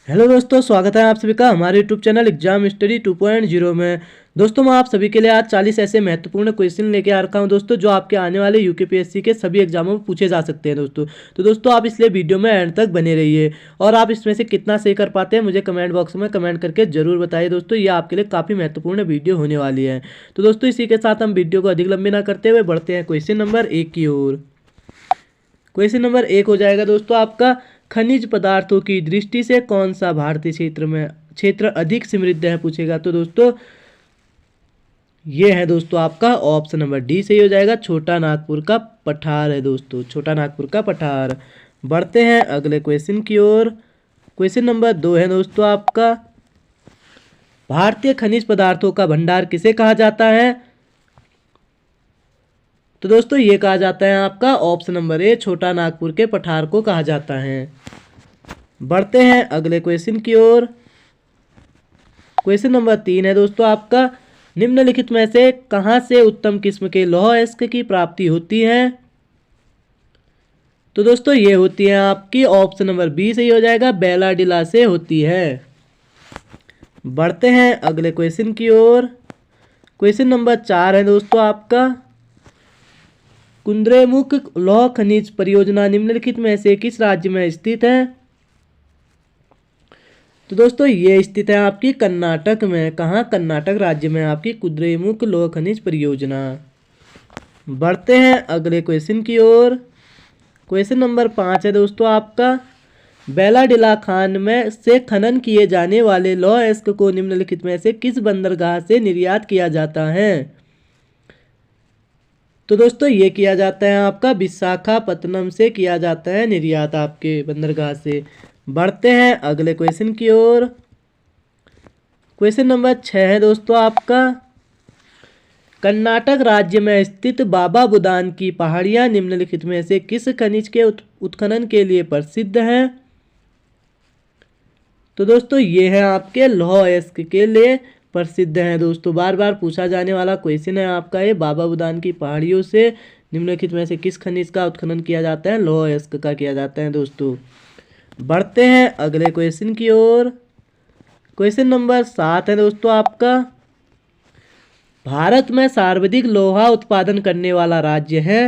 Hello दोस्तों, स्वागत है आप सभी का हमारे यूट्यूब चैनल एग्जाम स्टडी 2.0 में। दोस्तों मैं आप सभी के लिए आज 40 ऐसे महत्वपूर्ण क्वेश्चन लेके आ रखा हूं दोस्तों, जो आपके आने वाले यूकेपीएससी के सभी एग्जामों में पूछे जा सकते हैं दोस्तों। तो दोस्तों आप इसलिए वीडियो में एंड तक बने रहिए और आप इसमें से कितना सही कर पाते हैं मुझे कमेंट बॉक्स में कमेंट करके जरूर बताइए दोस्तों। ये आपके लिए काफ़ी महत्वपूर्ण वीडियो होने वाली है। तो दोस्तों इसी के साथ हम वीडियो को अधिक लंबी ना करते हुए बढ़ते हैं क्वेश्चन नंबर 1 की ओर। क्वेश्चन नंबर 1 हो जाएगा दोस्तों आपका, खनिज पदार्थों की दृष्टि से कौन सा भारतीय क्षेत्र अधिक समृद्ध है पूछेगा। तो दोस्तों ये है दोस्तों आपका ऑप्शन नंबर डी सही हो जाएगा, छोटा नागपुर का पठार है दोस्तों, छोटा नागपुर का पठार। बढ़ते हैं अगले क्वेश्चन की ओर। क्वेश्चन नंबर 2 है दोस्तों आपका, भारतीय खनिज पदार्थों का भंडार किसे कहा जाता है। तो दोस्तों ये कहा जाता है आपका ऑप्शन नंबर ए, छोटा नागपुर के पठार को कहा जाता है। बढ़ते हैं अगले क्वेश्चन की ओर। क्वेश्चन नंबर 3 है दोस्तों आपका, निम्नलिखित में से कहां से उत्तम किस्म के लौह अयस्क की प्राप्ति होती है। तो दोस्तों ये होती है आपकी ऑप्शन नंबर बी सही हो जाएगा, बेलाडिला से होती है। बढ़ते हैं अगले क्वेश्चन की ओर। क्वेश्चन नंबर 4 है दोस्तों आपका, कुद्रेमुख लौह खनिज परियोजना निम्नलिखित में से किस राज्य में स्थित है। तो दोस्तों ये स्थित है आपकी कर्नाटक में। कहाँ? कर्नाटक राज्य में आपकी कुद्रेमुख लौह खनिज परियोजना। बढ़ते हैं अगले क्वेश्चन की ओर। क्वेश्चन नंबर 5 है दोस्तों आपका, बेलाडिला खान में से खनन किए जाने वाले लौह अयस्क को निम्नलिखित में से किस बंदरगाह से निर्यात किया जाता है। तो दोस्तों ये किया जाता है आपका विशाखापत्तनम से किया जाता है निर्यात, आपके बंदरगाह से। बढ़ते हैं अगले क्वेश्चन की ओर। क्वेश्चन नंबर 6 है दोस्तों आपका, कर्नाटक राज्य में स्थित बाबा बुदान की पहाड़ियां निम्नलिखित में से किस खनिज के उत्खनन के लिए प्रसिद्ध हैं। तो दोस्तों ये है आपके लौह अयस्क के लिए प्रसिद्ध हैं दोस्तों। बार बार पूछा जाने वाला क्वेश्चन है आपका ये, बाबा बुदान की पहाड़ियों से निम्नलिखित में से किस खनिज का उत्खनन किया जाता है। लौह अयस्क का किया जाता है दोस्तों। बढ़ते हैं अगले क्वेश्चन की ओर। क्वेश्चन नंबर 7 है दोस्तों आपका, भारत में सर्वाधिक लोहा उत्पादन करने वाला राज्य है।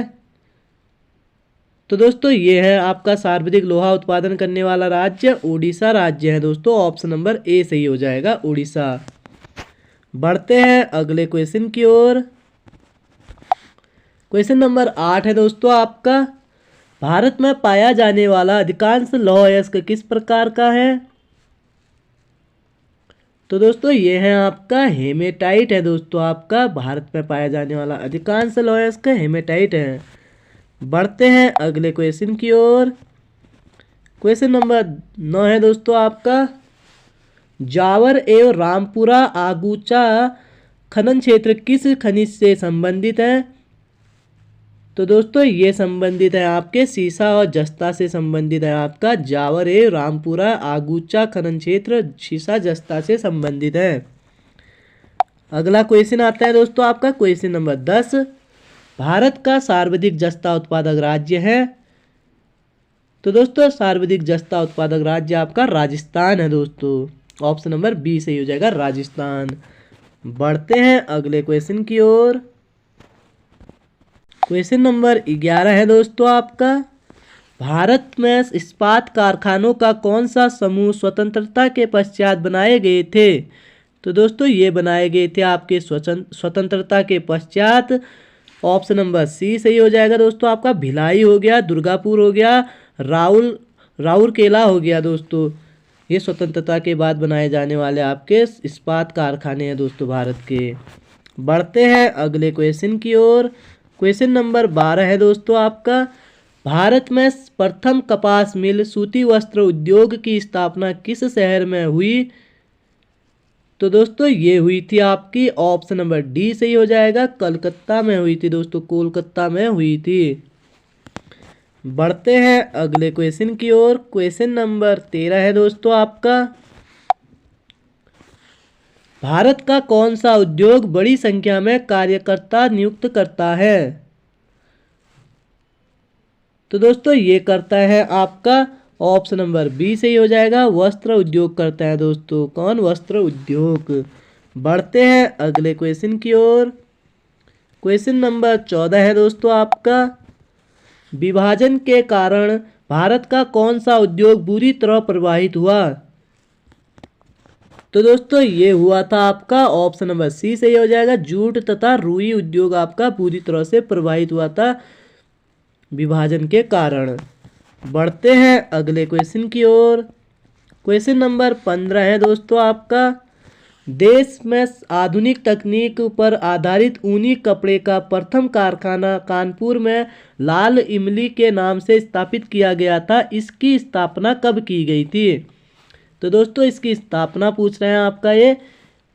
तो दोस्तों ये है आपका सर्वाधिक लोहा उत्पादन करने वाला राज्य उड़ीसा राज्य है दोस्तों। ऑप्शन नंबर ए सही हो जाएगा, उड़ीसा। बढ़ते हैं अगले क्वेश्चन की ओर। क्वेश्चन नंबर 8 है दोस्तों आपका, भारत में पाया जाने वाला अधिकांश लौह अयस्क किस प्रकार का है। तो दोस्तों ये है आपका हेमेटाइट है दोस्तों, आपका भारत में पाया जाने वाला अधिकांश लौह अयस्क हेमेटाइट है। बढ़ते हैं अगले क्वेश्चन की ओर। क्वेश्चन नंबर 9 है दोस्तों आपका, जावर एवं रामपुरा आगूचा खनन क्षेत्र किस खनिज से संबंधित है। तो दोस्तों ये संबंधित है आपके सीसा और जस्ता से संबंधित है। आपका जावर एवं रामपुरा आगूचा खनन क्षेत्र सीसा जस्ता से संबंधित है। अगला क्वेश्चन आता है दोस्तों आपका क्वेश्चन नंबर 10, भारत का सर्वाधिक जस्ता उत्पादक राज्य है। तो दोस्तों सर्वाधिक जस्ता उत्पादक राज्य आपका राजस्थान है दोस्तों। ऑप्शन नंबर बी सही हो जाएगा, राजस्थान। बढ़ते हैं अगले क्वेश्चन की ओर। क्वेश्चन नंबर 11 है दोस्तों आपका, भारत में इस्पात कारखानों का कौन सा समूह स्वतंत्रता के पश्चात बनाए गए थे। तो दोस्तों ये बनाए गए थे आपके स्वतंत्रता के पश्चात। ऑप्शन नंबर सी सही हो जाएगा दोस्तों आपका, भिलाई हो गया, दुर्गापुर हो गया, राउरकेला हो गया दोस्तों। ये स्वतंत्रता के बाद बनाए जाने वाले आपके इस्पात कारखाने हैं दोस्तों भारत के। बढ़ते हैं अगले क्वेश्चन की ओर। क्वेश्चन नंबर 12 है दोस्तों आपका, भारत में प्रथम कपास मिल सूती वस्त्र उद्योग की स्थापना किस शहर में हुई। तो दोस्तों ये हुई थी आपकी ऑप्शन नंबर डी सही हो जाएगा, कलकत्ता में हुई थी दोस्तों, कोलकाता में हुई थी। बढ़ते हैं अगले क्वेश्चन की ओर। क्वेश्चन नंबर 13 है दोस्तों आपका, भारत का कौन सा उद्योग बड़ी संख्या में कार्यकर्ता नियुक्त करता है। तो दोस्तों ये करता है आपका ऑप्शन नंबर बी सही हो जाएगा, वस्त्र उद्योग करता है दोस्तों। कौन? वस्त्र उद्योग। बढ़ते हैं अगले क्वेश्चन की ओर। क्वेश्चन नंबर 14 है दोस्तों आपका, विभाजन के कारण भारत का कौन सा उद्योग बुरी तरह प्रभावित हुआ? तो दोस्तों ये हुआ था आपका ऑप्शन नंबर सी सही हो जाएगा, जूट तथा रुई उद्योग आपका पूरी तरह से प्रभावित हुआ था विभाजन के कारण। बढ़ते हैं अगले क्वेश्चन की ओर। क्वेश्चन नंबर 15 है दोस्तों आपका, देश में आधुनिक तकनीक पर आधारित ऊनी कपड़े का प्रथम कारखाना कानपुर में लाल इमली के नाम से स्थापित किया गया था। इसकी स्थापना कब की गई थी? तो दोस्तों इसकी स्थापना पूछ रहे हैं आपका, ये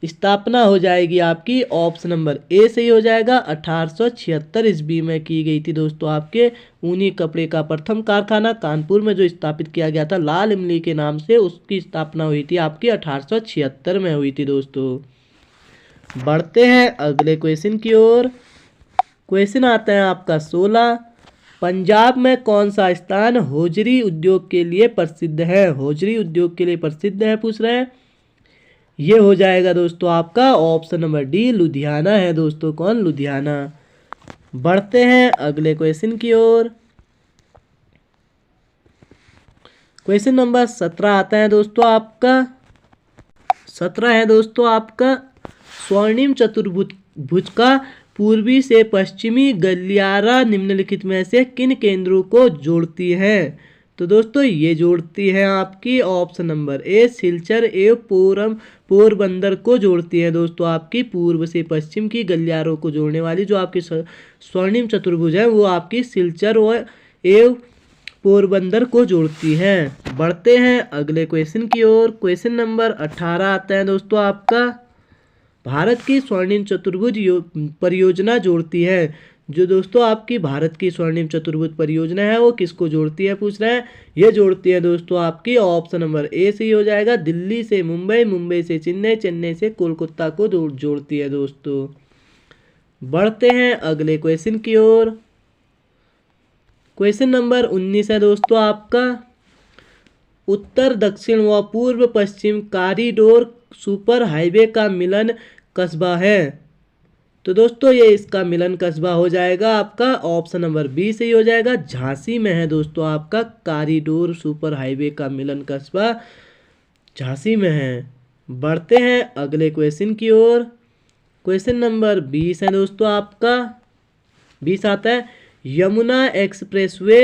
स्थापना हो जाएगी आपकी ऑप्शन नंबर ए सही हो जाएगा, 1876 ईस्वी में की गई थी दोस्तों। आपके ऊनी कपड़े का प्रथम कारखाना कानपुर में जो स्थापित किया गया था लाल इमली के नाम से, उसकी स्थापना हुई थी आपकी 1876 में हुई थी दोस्तों। बढ़ते हैं अगले क्वेश्चन की ओर। क्वेश्चन आता है आपका 16, पंजाब में कौन सा स्थान होजरी उद्योग के लिए प्रसिद्ध है? होजरी उद्योग के लिए प्रसिद्ध है पूछ रहे हैं। ये हो जाएगा दोस्तों आपका ऑप्शन नंबर डी, लुधियाना है दोस्तों। कौन? लुधियाना। बढ़ते हैं अगले क्वेश्चन की ओर। क्वेश्चन नंबर 17 आता है दोस्तों आपका, 17 है दोस्तों आपका, स्वर्णिम चतुर्भुज का पूर्वी से पश्चिमी गलियारा निम्नलिखित में से किन केंद्रों को जोड़ती है? तो दोस्तों ये जोड़ती है आपकी ऑप्शन नंबर ए, सिलचर एवं पोरबंदर को जोड़ती है दोस्तों। आपकी पूर्व से पश्चिम की गलियारों को जोड़ने वाली जो आपकी स्वर्णिम चतुर्भुज है वो आपकी सिलचर एवं पोरबंदर को जोड़ती है। बढ़ते हैं अगले क्वेश्चन की ओर। क्वेश्चन नंबर 18 आता है दोस्तों आपका, भारत की स्वर्णिम चतुर्भुज परियोजना जोड़ती है। जो दोस्तों आपकी भारत की स्वर्णिम चतुर्भुज परियोजना है वो किसको जोड़ती है पूछ रहे हैं। ये जोड़ती है दोस्तों आपकी ऑप्शन नंबर ए सही हो जाएगा, दिल्ली से मुंबई, मुंबई से चेन्नई, चेन्नई से कोलकाता को जोड़ती है दोस्तों। बढ़ते हैं अगले क्वेश्चन की ओर। क्वेश्चन नंबर 19 है दोस्तों आपका, उत्तर दक्षिण व पूर्व पश्चिम कॉरिडोर सुपर हाईवे का मिलन कस्बा है। तो दोस्तों ये इसका मिलन कस्बा हो जाएगा आपका ऑप्शन नंबर बी सही हो जाएगा, झांसी में है दोस्तों। आपका कॉरिडोर सुपर हाईवे का मिलन कस्बा झांसी में है। बढ़ते हैं अगले क्वेश्चन की ओर। क्वेश्चन नंबर 20 है दोस्तों आपका, 20 आता है, यमुना एक्सप्रेसवे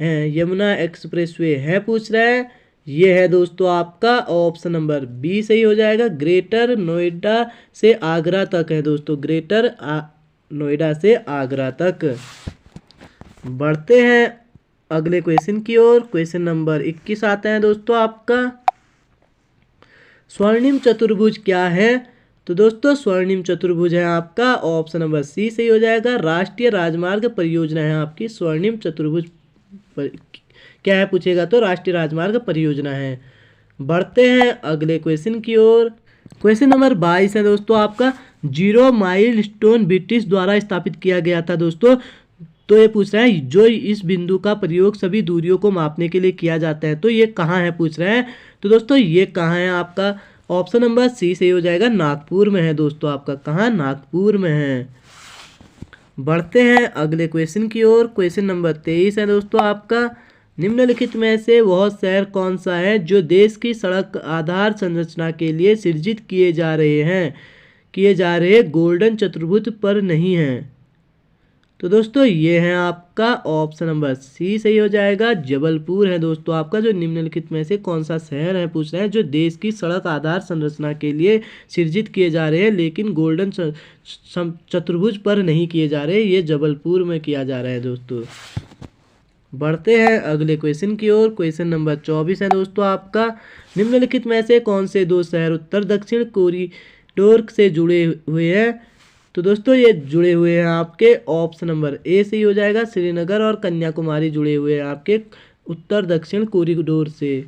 है, यमुना एक्सप्रेसवे है पूछ रहे हैं। ये है दोस्तों आपका ऑप्शन नंबर बी सही हो जाएगा, ग्रेटर नोएडा से आगरा तक है दोस्तों, ग्रेटर नोएडा से आगरा तक। बढ़ते हैं अगले क्वेश्चन की ओर। क्वेश्चन नंबर 21 आता है दोस्तों आपका, स्वर्णिम चतुर्भुज क्या है? तो दोस्तों स्वर्णिम चतुर्भुज है आपका ऑप्शन नंबर सी सही हो जाएगा, राष्ट्रीय राजमार्ग परियोजना है आपकी स्वर्णिम चतुर्भुज क्या है पूछेगा तो राष्ट्रीय राजमार्ग परियोजना है। बढ़ते हैं अगले क्वेश्चन की ओर। क्वेश्चन नंबर 22 है दोस्तों आपका, 0 माइल स्टोन ब्रिटिश द्वारा स्थापित किया गया था दोस्तों। तो ये पूछ रहे हैं जो इस बिंदु का प्रयोग सभी दूरियों को मापने के लिए किया जाता है, तो ये कहाँ है पूछ रहे हैं। तो दोस्तों ये कहाँ है आपका ऑप्शन नंबर सी सही हो जाएगा, नागपुर में है दोस्तों। आपका कहाँ? नागपुर में है। बढ़ते हैं अगले क्वेश्चन की ओर। क्वेश्चन नंबर 23 है दोस्तों आपका, निम्नलिखित में से वह शहर कौन सा है जो देश की सड़क आधार संरचना के लिए सृजित किए जा रहे गोल्डन चतुर्भुज पर नहीं है? तो दोस्तों ये है आपका ऑप्शन नंबर सी सही हो जाएगा, जबलपुर है दोस्तों। आपका जो निम्नलिखित में से कौन सा शहर है पूछ रहे हैं जो देश की सड़क आधार संरचना के लिए सृजित किए जा रहे हैं लेकिन गोल्डन चतुर्भुज पर नहीं किए जा रहे, ये जबलपुर में किया जा रहा है दोस्तों। बढ़ते हैं अगले क्वेश्चन की ओर। क्वेश्चन नंबर 24 है दोस्तों आपका, निम्नलिखित में से कौन से दो शहर उत्तर दक्षिण कॉरिडोर से जुड़े हुए हैं? तो दोस्तों ये जुड़े हुए हैं आपके ऑप्शन नंबर ए सही हो जाएगा, श्रीनगर और कन्याकुमारी जुड़े हुए हैं आपके उत्तर दक्षिण कॉरिडोर से।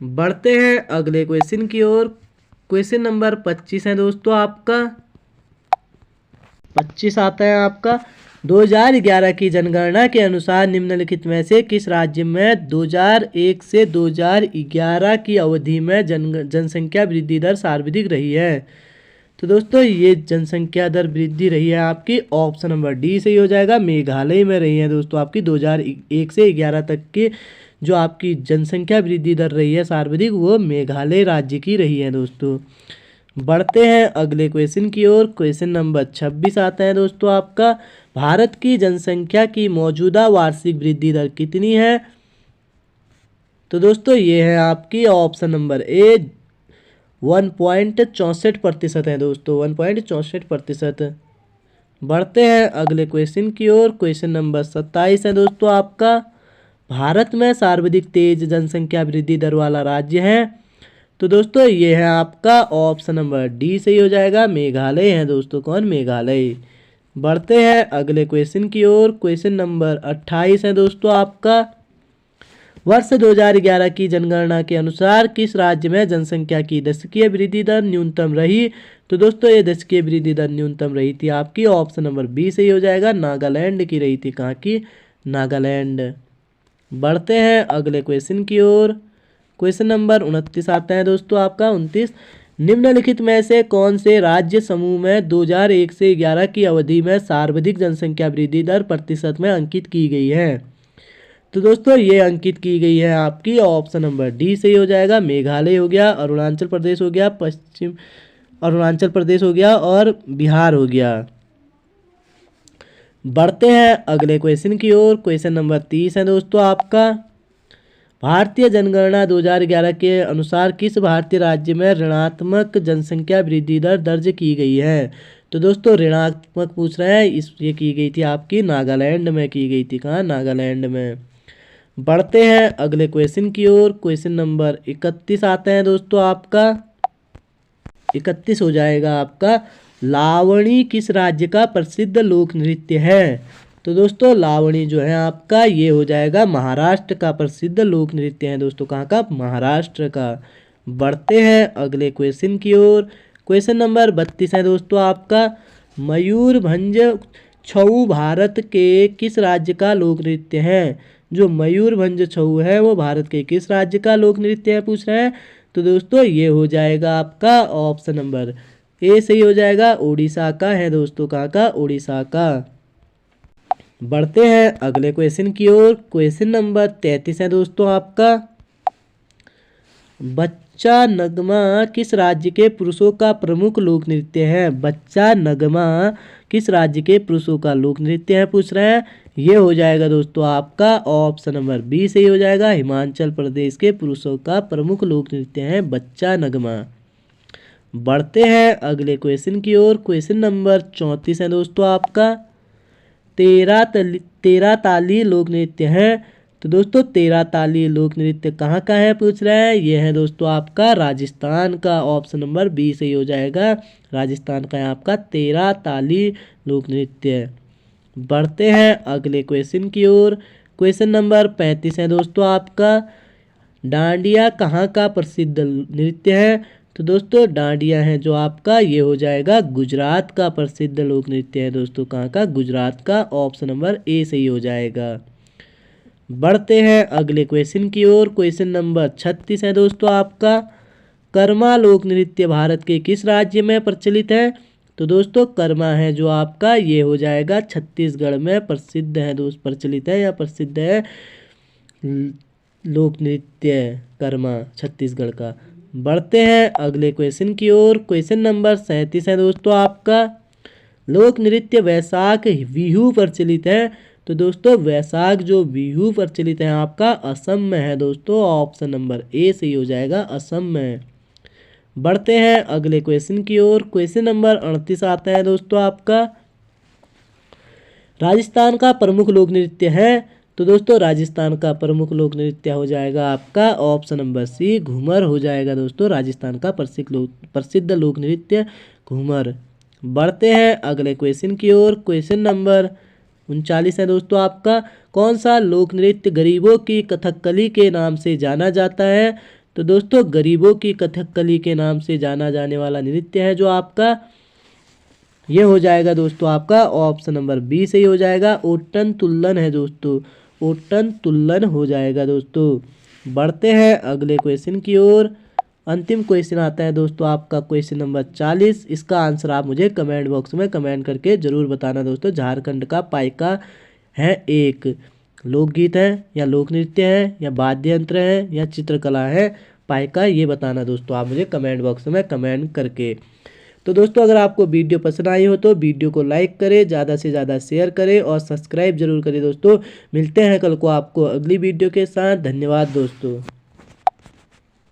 बढ़ते हैं अगले क्वेश्चन की ओर। क्वेश्चन नंबर 25 है दोस्तों आपका, 25 आता है आपका। 2011 की जनगणना के अनुसार निम्नलिखित में से किस राज्य में 2001 से 2011 की अवधि में जनसंख्या वृद्धि दर सर्वाधिक रही है? तो दोस्तों ये जनसंख्या दर वृद्धि रही है आपकी ऑप्शन नंबर डी सही हो जाएगा, मेघालय में रही है दोस्तों आपकी 2001 से 11 तक की जो आपकी जनसंख्या वृद्धि दर रही है सर्वाधिक, वो मेघालय राज्य की रही है दोस्तों। बढ़ते हैं अगले क्वेश्चन की ओर। क्वेश्चन नंबर 26 आता है दोस्तों आपका, भारत की जनसंख्या की मौजूदा वार्षिक वृद्धि दर कितनी है? तो दोस्तों ये है आपकी ऑप्शन नंबर ए 1.64% है दोस्तों, 1.64%। बढ़ते हैं अगले क्वेश्चन की ओर। क्वेश्चन नंबर 27 है दोस्तों आपका, भारत में सर्वाधिक तेज जनसंख्या वृद्धि दर वाला राज्य है? तो दोस्तों ये है आपका ऑप्शन नंबर डी सही हो जाएगा, मेघालय है दोस्तों। कौन? मेघालय। बढ़ते हैं अगले क्वेश्चन की ओर। क्वेश्चन नंबर 28 है दोस्तों आपका, वर्ष 2011 की जनगणना के अनुसार किस राज्य में जनसंख्या की दशकीय वृद्धि दर न्यूनतम रही? तो दोस्तों ये दशकीय वृद्धि दर न्यूनतम रही थी आपकी ऑप्शन नंबर बी सही हो जाएगा, नागालैंड की रही थी। कहाँ की? नागालैंड। बढ़ते हैं अगले क्वेश्चन की ओर। क्वेश्चन नंबर 29 आता है दोस्तों आपका, 29, निम्नलिखित में से कौन से राज्य समूह में 2001 से 11 की अवधि में सर्वाधिक जनसंख्या वृद्धि दर प्रतिशत में अंकित की गई है? तो दोस्तों ये अंकित की गई है आपकी ऑप्शन नंबर डी सही हो जाएगा, मेघालय हो गया, अरुणाचल प्रदेश हो गया, पश्चिम अरुणाचल प्रदेश हो गया और बिहार हो गया। बढ़ते हैं अगले क्वेश्चन की ओर। क्वेश्चन नंबर 30 है दोस्तों आपका, भारतीय जनगणना 2011 के अनुसार किस भारतीय राज्य में ऋणात्मक जनसंख्या वृद्धि दर दर्ज की गई है? तो दोस्तों ऋणात्मक पूछ रहे हैं, ये की गई थी आपकी नागालैंड में की गई थी। कहाँ? नागालैंड में। बढ़ते हैं अगले क्वेश्चन की ओर। क्वेश्चन नंबर 31 आता है दोस्तों आपका, 31 हो जाएगा आपका, लावणी किस राज्य का प्रसिद्ध लोक नृत्य है? तो दोस्तों लावणी जो है आपका ये हो जाएगा महाराष्ट्र का प्रसिद्ध लोक नृत्य है दोस्तों। कहाँ का? महाराष्ट्र का। बढ़ते हैं अगले क्वेश्चन की ओर। क्वेश्चन नंबर 32 है दोस्तों आपका, मयूरभंज छऊ भारत के किस राज्य का लोक नृत्य है? जो मयूरभंज छऊ है वो भारत के किस राज्य का लोक नृत्य है पूछ रहे हैं? तो दोस्तों ये हो जाएगा आपका ऑप्शन नंबर ए सही हो जाएगा, उड़ीसा का है दोस्तों। कहाँ का? उड़ीसा का। बढ़ते हैं अगले क्वेश्चन की ओर। क्वेश्चन नंबर 33 है दोस्तों आपका, बच्चा नगमा किस राज्य के पुरुषों का प्रमुख लोक नृत्य है? बच्चा नगमा किस राज्य के पुरुषों का लोक नृत्य है पूछ रहे हैं? ये हो जाएगा दोस्तों आपका ऑप्शन नंबर बी सही हो जाएगा, हिमाचल प्रदेश के पुरुषों का प्रमुख लोक नृत्य है बच्चा नगमा। बढ़ते हैं अगले क्वेश्चन की ओर। क्वेश्चन नंबर 34 है दोस्तों आपका, तेरह ताली लोक नृत्य है। तो दोस्तों 13 ताली लोक नृत्य कहाँ का है पूछ रहे हैं? ये है दोस्तों आपका राजस्थान का, ऑप्शन नंबर बी सही हो जाएगा, राजस्थान का है आपका 13 ताली लोक नृत्य। बढ़ते हैं अगले क्वेश्चन की ओर। क्वेश्चन नंबर 35 है दोस्तों आपका, डांडिया कहाँ का प्रसिद्ध नृत्य है? तो दोस्तों डांडिया है जो आपका ये हो जाएगा गुजरात का प्रसिद्ध लोक नृत्य है दोस्तों। कहाँ का? गुजरात का, ऑप्शन नंबर ए सही हो जाएगा। बढ़ते हैं अगले क्वेश्चन की ओर। क्वेश्चन नंबर 36 है दोस्तों आपका, कर्मा लोक नृत्य भारत के किस राज्य में प्रचलित है? तो दोस्तों कर्मा है जो आपका ये हो जाएगा छत्तीसगढ़ में प्रसिद्ध है दोस्त, प्रचलित है या प्रसिद्ध है लोक नृत्य कर्मा छत्तीसगढ़ का। बढ़ते हैं अगले क्वेश्चन की ओर। क्वेश्चन नंबर 37 है दोस्तों आपका, लोक नृत्य वैशाख बिहू प्रचलित है। तो दोस्तों वैशाख जो बिहू प्रचलित है आपका असम में है दोस्तों, ऑप्शन नंबर ए सही हो जाएगा, असम में। बढ़ते हैं अगले क्वेश्चन की ओर। क्वेश्चन नंबर 38 आता है दोस्तों आपका, राजस्थान का प्रमुख लोक नृत्य है। तो दोस्तों राजस्थान का प्रमुख लोक नृत्य हो जाएगा आपका ऑप्शन नंबर सी, घूमर हो जाएगा दोस्तों, राजस्थान का प्रसिद्ध लोक नृत्य घूमर। बढ़ते हैं अगले क्वेश्चन की ओर। क्वेश्चन नंबर 39 है दोस्तों आपका, कौन सा लोक नृत्य गरीबों की कथकली के नाम से जाना जाता है? तो दोस्तों गरीबों की कथकली के नाम से जाना जाने वाला नृत्य है जो आपका ये हो जाएगा दोस्तों आपका ऑप्शन नंबर बी सही हो जाएगा। ओटन तुल्लन है दोस्तों, ओटन तुल्लन हो जाएगा दोस्तों। बढ़ते हैं अगले क्वेश्चन की ओर। अंतिम क्वेश्चन आता है दोस्तों आपका क्वेश्चन नंबर 40। इसका आंसर आप मुझे कमेंट बॉक्स में कमेंट करके ज़रूर बताना दोस्तों। झारखंड का पाइका है एक लोकगीत है या लोक नृत्य है या वाद्य यंत्र है या चित्रकला है, पाइका ये बताना दोस्तों आप मुझे कमेंट बॉक्स में कमेंट करके। तो दोस्तों अगर आपको वीडियो पसंद आई हो तो वीडियो को लाइक करें, ज़्यादा से ज़्यादा शेयर करें और सब्सक्राइब जरूर करें दोस्तों। मिलते हैं कल को आपको अगली वीडियो के साथ। धन्यवाद दोस्तों।